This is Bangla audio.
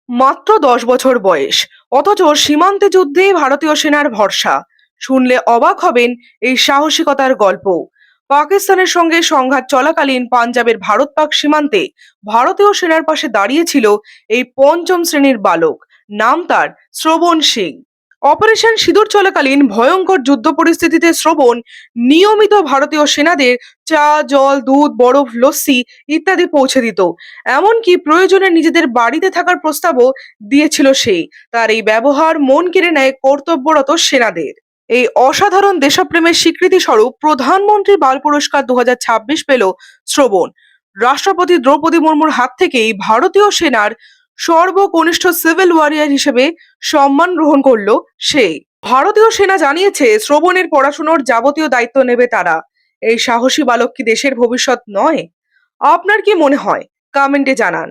মাত্র 10 বছর বয়স, অথচ সীমান্তে যুদ্ধে ভারতীয় সেনার ভরসা। শুনলে অবাক হবেন এই সাহসিকতার গল্প। পাকিস্তানের সঙ্গে সংঘাত চলাকালীন পাঞ্জাবের ভারত পাক সীমান্তে ভারতীয় সেনার পাশে দাঁড়িয়েছিল এই পঞ্চম শ্রেণীর বালক। নাম তার শ্রবণ সিং। অপারেশন সিঁদুর চলাকালীন ভয়ঙ্কর যুদ্ধ পরিস্থিতিতে শ্রবণ নিয়মিত ভারতীয় সেনাদের চা, জল, দুধ, বরফ, লস্যি ইত্যাদি পৌঁছে দিত। এমনকি প্রয়োজনে নিজেদের বাড়িতে থাকার প্রস্তাবও দিয়েছিল সে। তার এই ব্যবহার মন কেড়ে নেয় কর্তব্যরত সেনাদের। এই অসাধারণ দেশপ্রেমের স্বীকৃতি স্বরূপ প্রধানমন্ত্রী বাল পুরস্কার 2026 পেল শ্রবণ। রাষ্ট্রপতি দ্রৌপদী মুর্মুর হাত থেকেই ভারতীয় সেনার সর্বকনিষ্ঠ সিভিল ওয়ারিয়র হিসেবে সম্মান গ্রহণ করলো সে। ভারতীয় সেনা জানিয়েছে শ্রবণের পড়াশুনোর যাবতীয় দায়িত্ব নেবে তারা। এই সাহসী বালক কি দেশের ভবিষ্যৎ নয়? আপনার কি মনে হয়? কমেন্টে জানান।